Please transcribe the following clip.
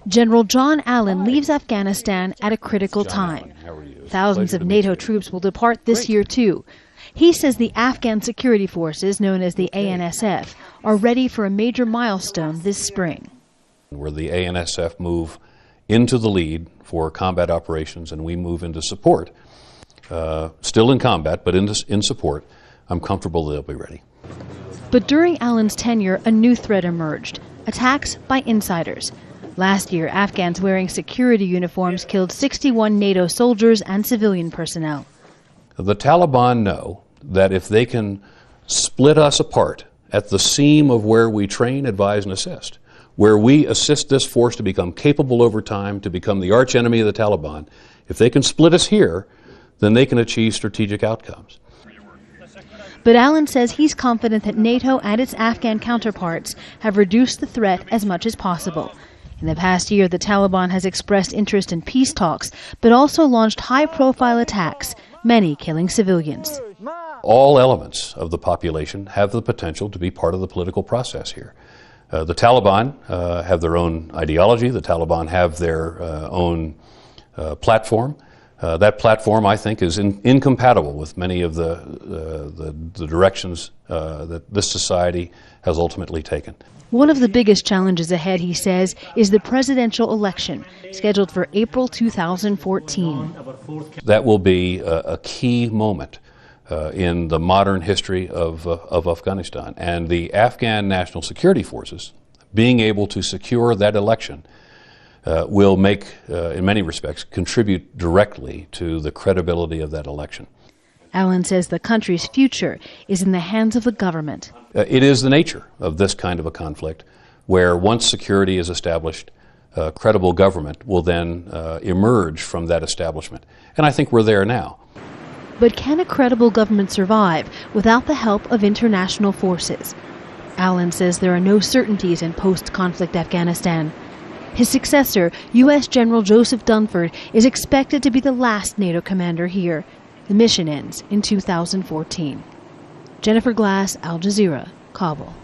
General John Allen leaves Afghanistan at a critical time. Thousands of NATO troops will depart this year, too. He says the Afghan security forces, known as the ANSF, are ready for a major milestone this spring. Where the ANSF move into the lead for combat operations and we move into support, still in combat, but in support, I'm comfortable they'll be ready. But during Allen's tenure, a new threat emerged: attacks by insiders. Last year, Afghans wearing security uniforms killed 61 NATO soldiers and civilian personnel. The Taliban know that if they can split us apart at the seam of where we train, advise, and assist, where we assist this force to become capable over time, to become the archenemy of the Taliban, if they can split us here, then they can achieve strategic outcomes. But Allen says he's confident that NATO and its Afghan counterparts have reduced the threat as much as possible. In the past year, the Taliban has expressed interest in peace talks, but also launched high-profile attacks, many killing civilians. All elements of the population have the potential to be part of the political process here. The Taliban have their own ideology. The Taliban have their own platform. That platform, I think, is incompatible with many of the directions that this society has ultimately taken. One of the biggest challenges ahead, he says, is the presidential election, scheduled for April 2014. That will be a key moment in the modern history of Afghanistan. And the Afghan National Security Forces, being able to secure that election, will make, in many respects, contribute directly to the credibility of that election. Allen says the country's future is in the hands of the government. It is the nature of this kind of a conflict, where once security is established, credible government will then emerge from that establishment. And I think we're there now. But can a credible government survive without the help of international forces? Allen says there are no certainties in post-conflict Afghanistan. His successor, U.S. General Joseph Dunford, is expected to be the last NATO commander here. The mission ends in 2014. Jennifer Glass, Al Jazeera, Kabul.